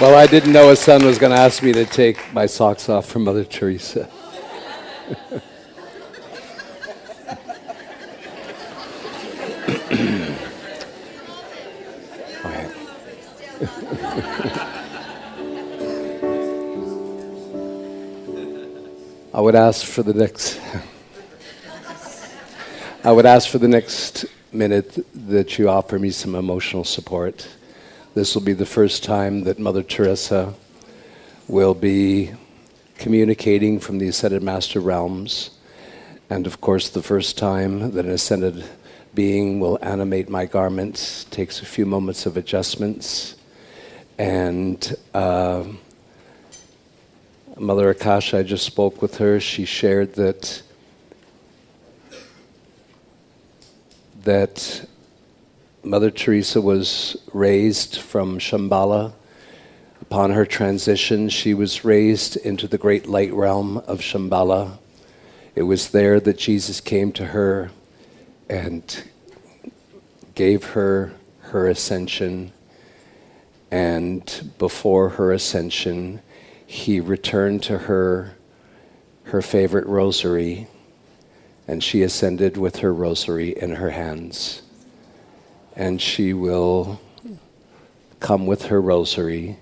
Well, I didn't know his son was going to ask me to take my socks off for Mother Teresa. All right. I would ask for the next minute that you offer me some emotional support. This will be the first time that Mother Teresa will be communicating from the Ascended Master realms, and of course the first time that an ascended being will animate my garments. Takes a few moments of adjustments, and Mother Akasha, I just spoke with her. She shared that Mother Teresa was raised from Shambhala. Upon her transition, she was raised into the great light realm of Shambhala. It was there that Jesus came to her and gave her her ascension. And before her ascension, he returned to her her favorite rosary, and she ascended with her rosary in her hands. And she will come with her rosary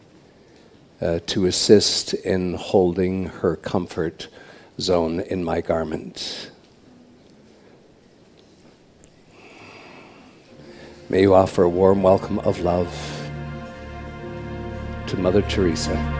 to assist in holding her comfort zone in my garment. May you offer a warm welcome of love to Mother Teresa.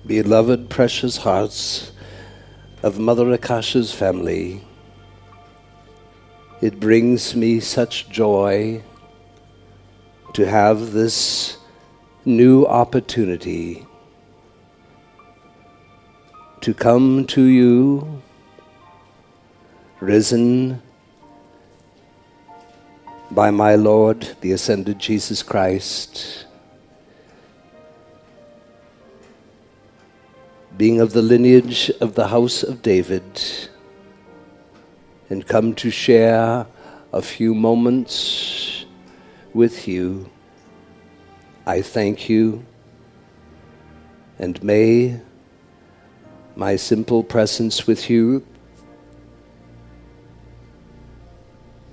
Beloved, precious hearts of Mother Akasha's family, it brings me such joy to have this new opportunity to come to you, risen by my Lord, the Ascended Jesus Christ, being of the lineage of the house of David, and come to share a few moments with you. I thank you, and may my simple presence with you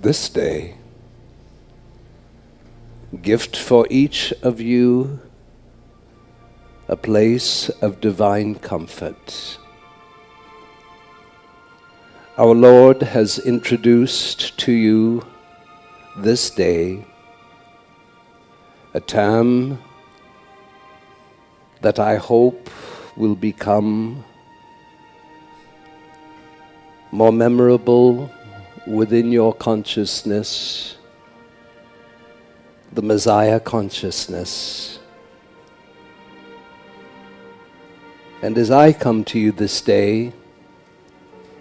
this day gift for each of you a place of divine comfort. Our Lord has introduced to you this day a time that I hope will become more memorable within your consciousness, the Messiah consciousness. And as I come to you this day,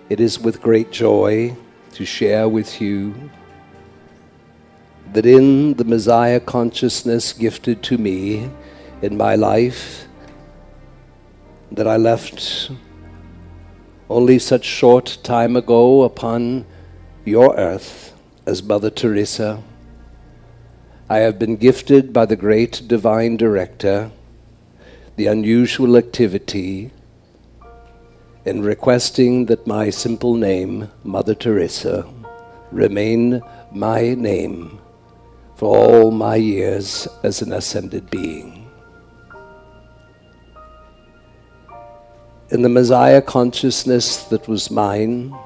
it is with great joy to share with you that in the Messiah consciousness gifted to me in my life, that I left only such short time ago upon your earth as Mother Teresa, I have been gifted by the great divine director the unusual activity in requesting that my simple name, Mother Teresa, remain my name for all my years as an ascended being. In the Messiah consciousness that was mine,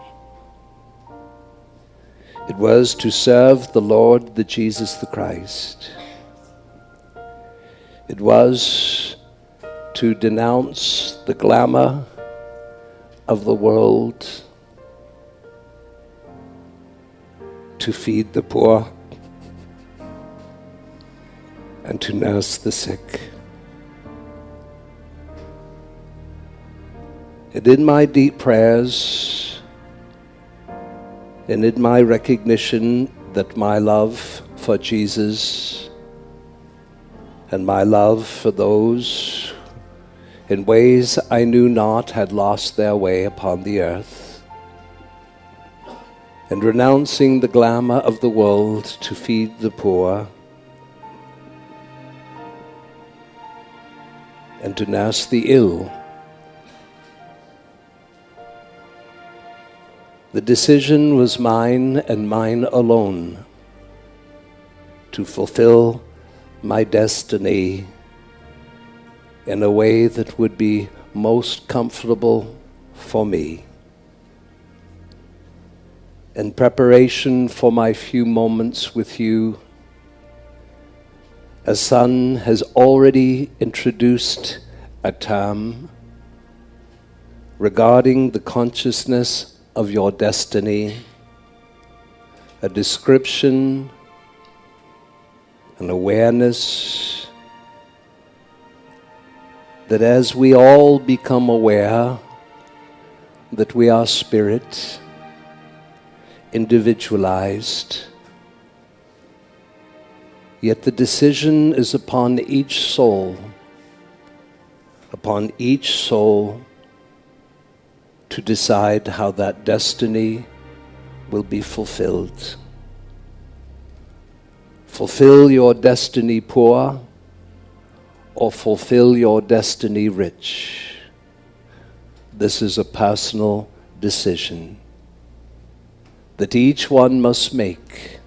it was to serve the Lord, the Jesus the Christ. It was to denounce the glamour of the world, to feed the poor, and to nurse the sick. And in my deep prayers, and in my recognition that my love for Jesus and my love for those in ways I knew not had lost their way upon the earth, and renouncing the glamour of the world to feed the poor and to nurse the ill, the decision was mine and mine alone to fulfill my destiny in a way that would be most comfortable for me. In preparation for my few moments with you, a son has already introduced a term regarding the consciousness of your destiny, a description, an awareness that as we all become aware that we are spirit, individualized, yet the decision is upon each soul to decide how that destiny will be fulfilled. Fulfill your destiny poor, or fulfill your destiny rich. This is a personal decision that each one must make.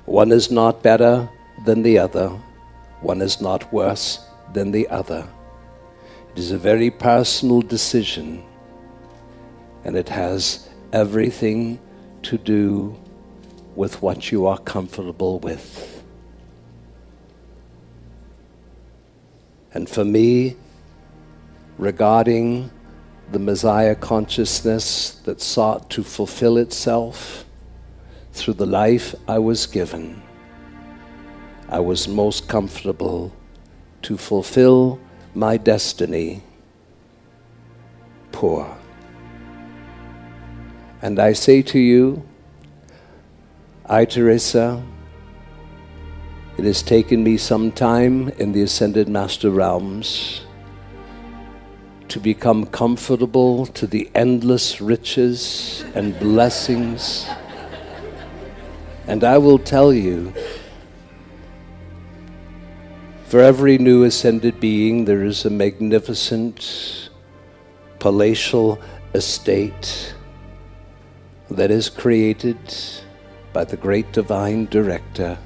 One is not better than the other. One is not worse than the other. It is a very personal decision, and it has everything to do with what you are comfortable with. And for me, regarding the Messiah consciousness that sought to fulfill itself through the life I was given, I was most comfortable to fulfill my destiny poor. And I say to you, I, Teresa, it has taken me some time in the Ascended Master realms to become comfortable to the endless riches and blessings. And I will tell you, for every new ascended being, there is a magnificent palatial estate that is created by the great divine director.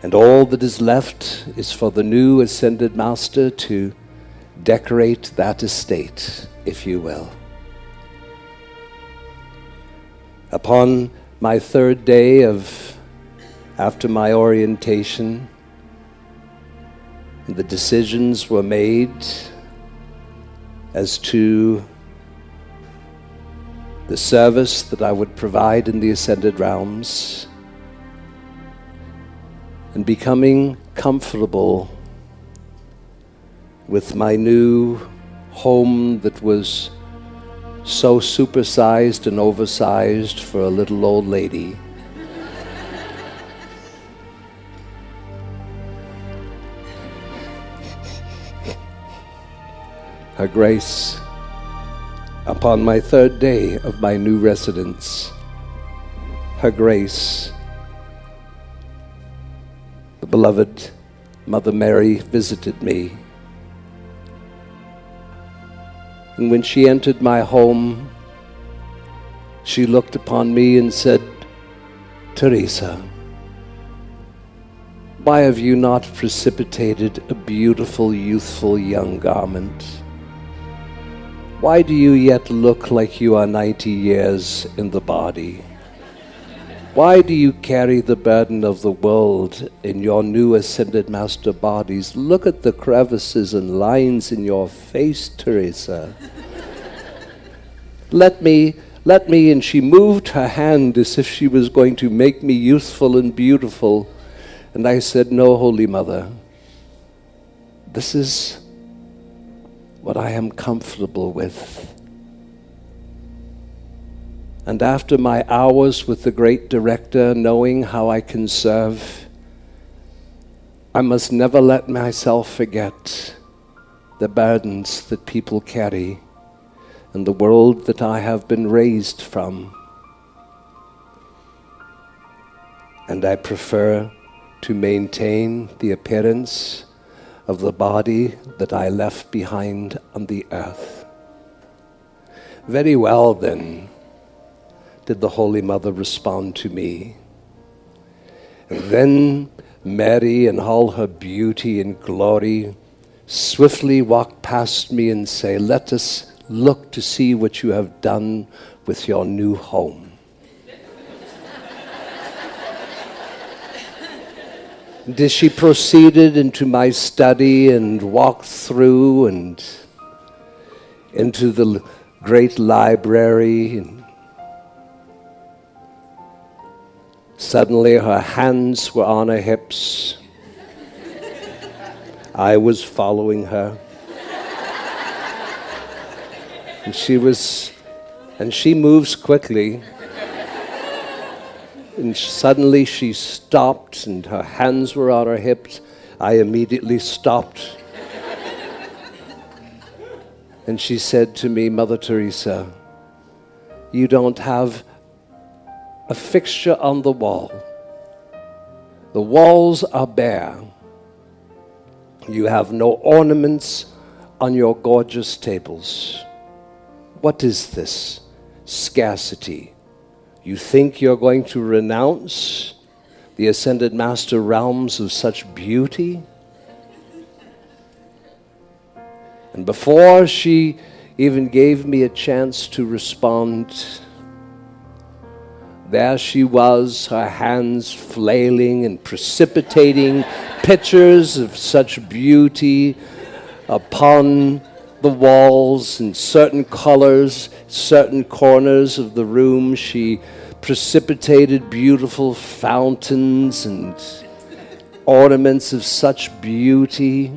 And all that is left is for the new ascended master to decorate that estate, if you will. Upon my third day after my orientation, the decisions were made as to the service that I would provide in the ascended realms, and becoming comfortable with my new home that was so supersized and oversized for a little old lady. Her grace, upon my third day of my new residence, her grace, the beloved Mother Mary, visited me. And when she entered my home, she looked upon me and said, "Teresa, why have you not precipitated a beautiful, youthful young garment? Why do you yet look like you are 90 years in the body? Why do you carry the burden of the world in your new ascended master bodies? Look at the crevices and lines in your face, Teresa. Let me, and she moved her hand as if she was going to make me youthful and beautiful. And I said, "No, Holy Mother, this is what I am comfortable with." And after my hours with the great director, knowing how I can serve, I must never let myself forget the burdens that people carry and the world that I have been raised from. And I prefer to maintain the appearance of the body that I left behind on the earth. Very well, then, did the Holy Mother respond to me. And then Mary, in all her beauty and glory, swiftly walked past me and say, "Let us look to see what you have done with your new home." As she proceeded into my study and walked through and into the great library, and suddenly her hands were on her hips. I was following her. And she moves quickly. And suddenly she stopped and her hands were on her hips. I immediately stopped. And she said to me, "Mother Teresa, you don't have a fixture on the wall. The walls are bare. You have no ornaments on your gorgeous tables. What is this scarcity? You think you're going to renounce the ascended master realms of such beauty?" And before she even gave me a chance to respond, there she was, her hands flailing and precipitating pictures of such beauty upon the walls in certain colors, certain corners of the room. She precipitated beautiful fountains and ornaments of such beauty.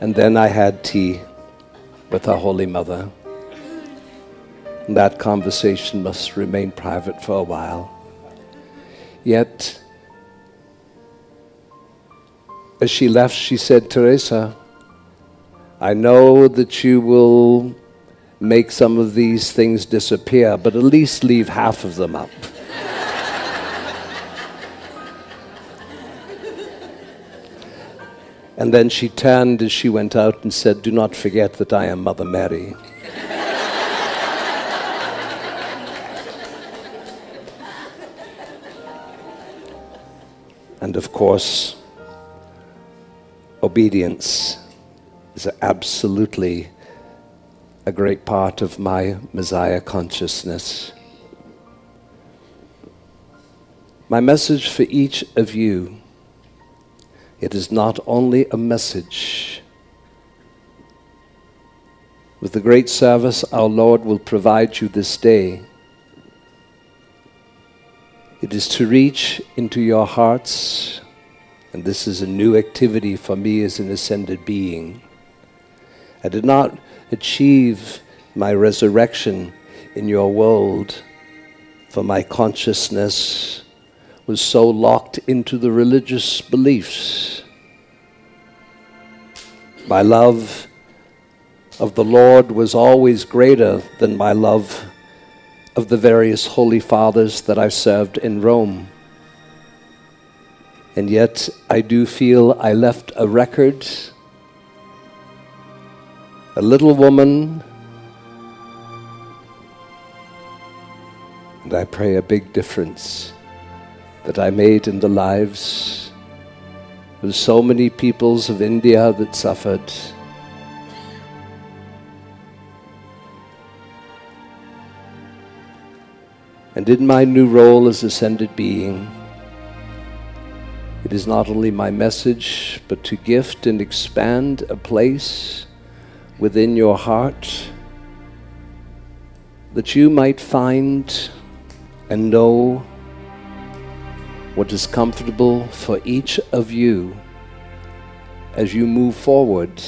And then I had tea with our Holy Mother. And that conversation must remain private for a while. Yet, as she left, she said, "Teresa, I know that you will make some of these things disappear, but at least leave half of them up." And then she turned as she went out and said, "Do not forget that I am Mother Mary." And of course, obedience is absolutely a great part of my Messiah consciousness. My message for each of you It is not only a message. With the great service our Lord will provide you this day, it is to reach into your hearts, and this is a new activity for me as an ascended being. I did not achieve my resurrection in your world, for my consciousness was so locked into the religious beliefs. My love of the Lord was always greater than my love of the various holy fathers that I served in Rome. And yet I do feel I left a record, a little woman, and I pray a big difference that I made in the lives of so many peoples of India that suffered. And in my new role as ascended being, it is not only my message, but to gift and expand a place within your heart that you might find and know what is comfortable for each of you as you move forward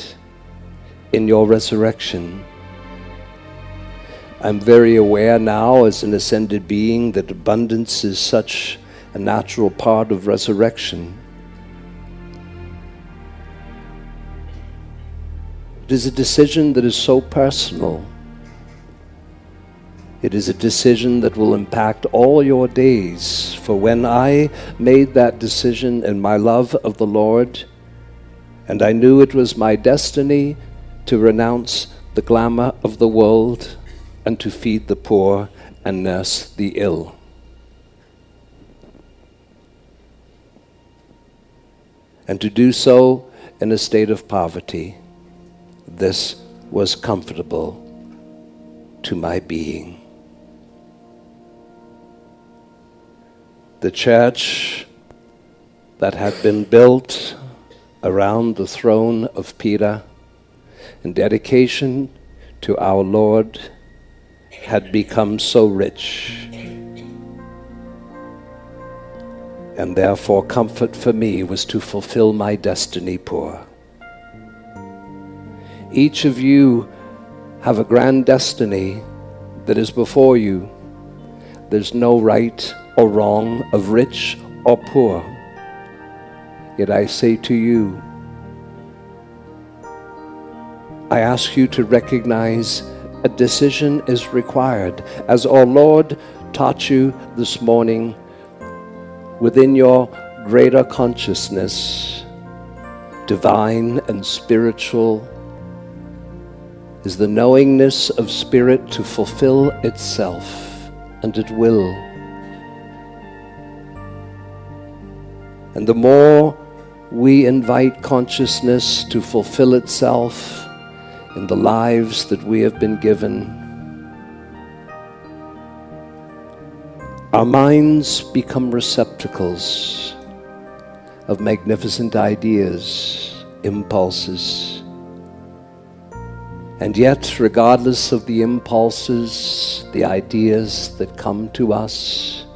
in your resurrection. I'm very aware now as an ascended being that abundance is such a natural part of resurrection. It is a decision that is so personal. It is a decision that will impact all your days. For when I made that decision in my love of the Lord, and I knew it was my destiny to renounce the glamour of the world and to feed the poor and nurse the ill. And to do so in a state of poverty. This was comfortable to my being. The church that had been built around the throne of Peter in dedication to our Lord had become so rich, and therefore comfort for me was to fulfill my destiny poor. Each of you have a grand destiny that is before you. There's no right or wrong of rich or poor. Yet I say to you, I ask you to recognize a decision is required. As our Lord taught you this morning, within your greater consciousness, divine and spiritual, is the knowingness of spirit to fulfill itself, and it will. And the more we invite consciousness to fulfill itself in the lives that we have been given, our minds become receptacles of magnificent ideas, impulses. And yet, regardless of the impulses, the ideas that come to us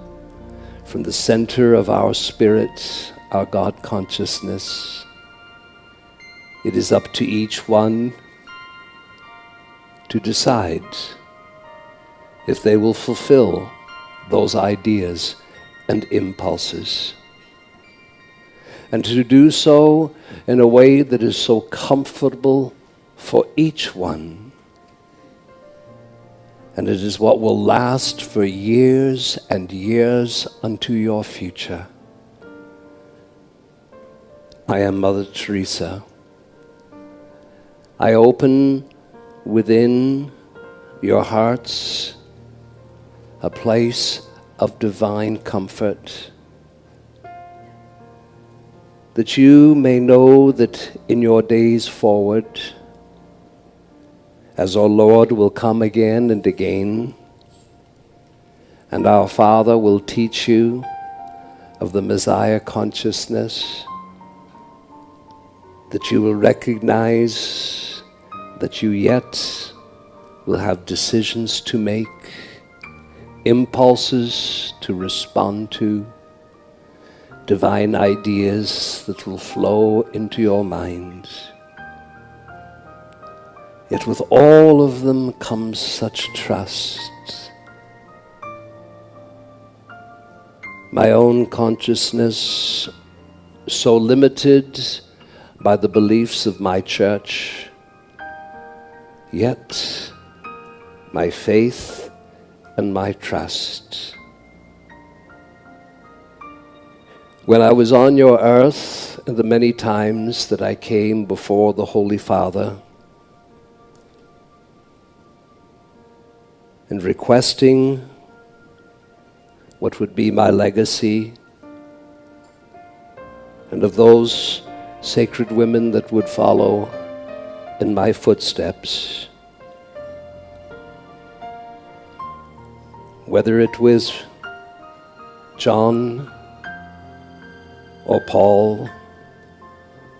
from the center of our spirit, our God consciousness, it is up to each one to decide if they will fulfill those ideas and impulses. And to do so in a way that is so comfortable for each one. And it is what will last for years and years unto your future. I am Mother Teresa. I open within your hearts a place of divine comfort, that you may know that in your days forward, as our Lord will come again and again, and our Father will teach you of the Messiah consciousness, that you will recognize that you yet will have decisions to make, impulses to respond to, divine ideas that will flow into your mind. Yet with all of them comes such trust. My own consciousness, so limited by the beliefs of my church, yet my faith and my trust. When I was on your earth, and the many times that I came before the Holy Father and requesting what would be my legacy, and of those sacred women that would follow in my footsteps, whether it was John or Paul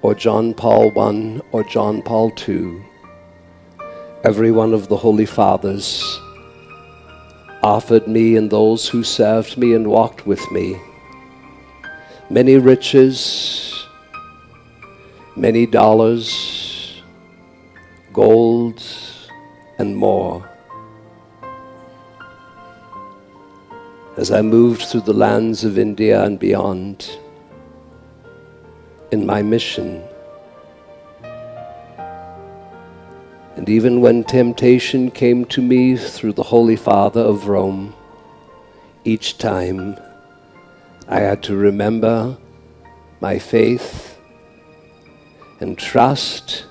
or John Paul I or John Paul II, every one of the Holy Fathers offered me and those who served me and walked with me many riches, many dollars, gold, and more. As I moved through the lands of India and beyond in my mission, and even when temptation came to me through the Holy Father of Rome, each time I had to remember my faith and trust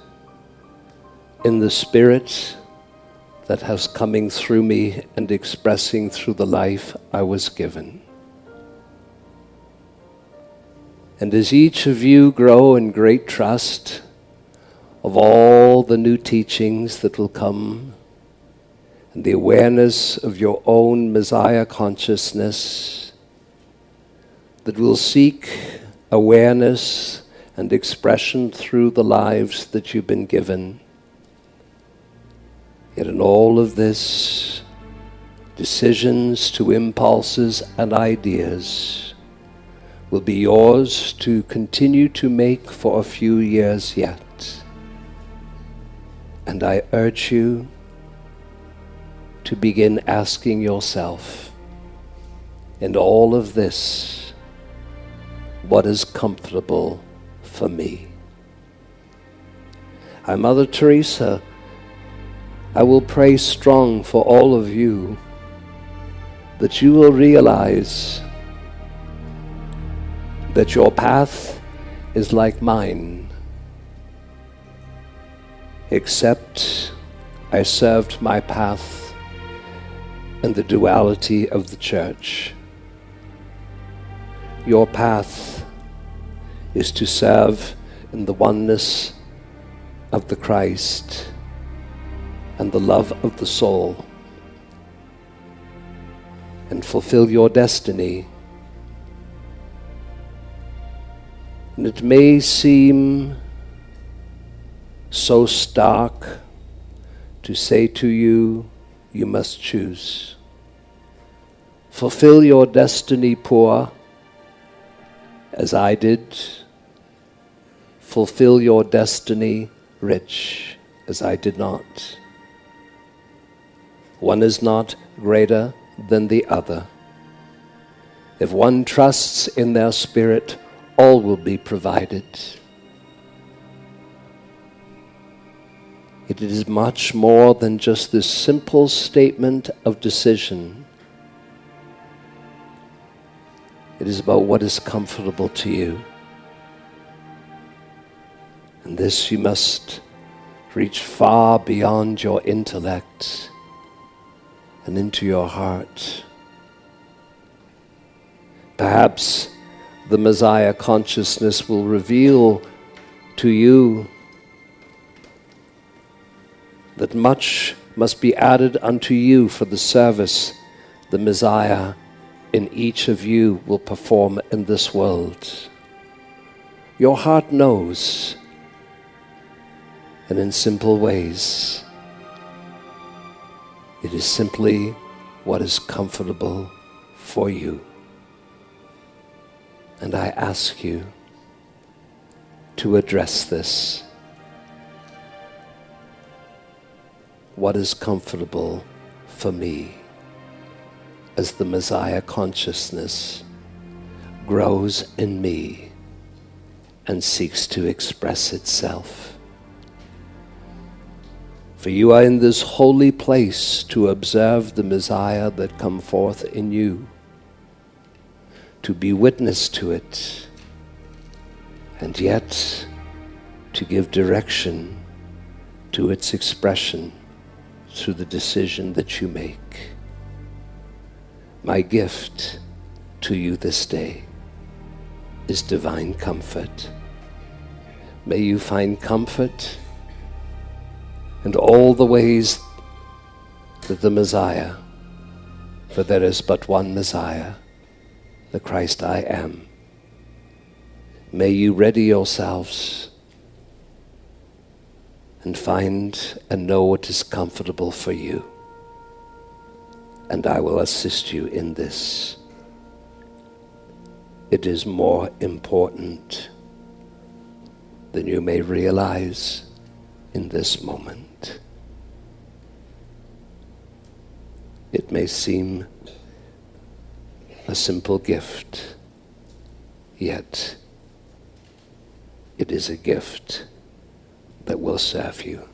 in the Spirit that has coming through me and expressing through the life I was given. And as each of you grow in great trust of all the new teachings that will come, and the awareness of your own Messiah consciousness that will seek awareness and expression through the lives that you've been given. Yet in all of this, decisions to impulses and ideas will be yours to continue to make for a few years yet. And I urge you to begin asking yourself, in all of this, what is comfortable for me? Mother Teresa, I will pray strong for all of you that you will realize that your path is like mine, except I served my path in the duality of the church. Your path is to serve in the oneness of the Christ and the love of the soul, and fulfill your destiny. And it may seem so stark to say to you, you must choose. Fulfill your destiny poor, as I did. Fulfill your destiny rich, as I did not. One is not greater than the other. If one trusts in their spirit, all will be provided. It is much more than just this simple statement of decision. It is about what is comfortable to you. And this you must reach far beyond your intellect and into your heart. Perhaps the Messiah consciousness will reveal to you that much must be added unto you for the service the Messiah in each of you will perform in this world. Your heart knows And in simple ways, it is simply what is comfortable for you. And I ask you to address this. What is comfortable for me as the Messiah consciousness grows in me and seeks to express itself? For you are in this holy place to observe the Messiah that come forth in you, to be witness to it, and yet to give direction to its expression through the decision that you make. My gift to you this day is divine comfort. May you find comfort in all the ways that the Messiah, for there is but one Messiah, the Christ I am. May you ready yourselves and find and know what is comfortable for you. And I will assist you in this. It is more important than you may realize in this moment. It may seem a simple gift, yet it is a gift that will serve you.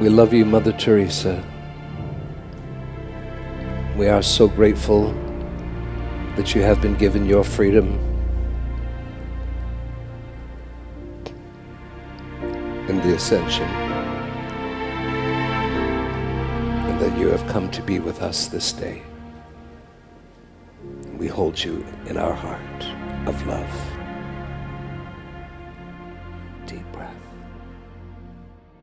We love you, Mother Teresa. We are so grateful that you have been given your freedom in the ascension, and that you have come to be with us this day. We hold you in our heart of love. Deep breath.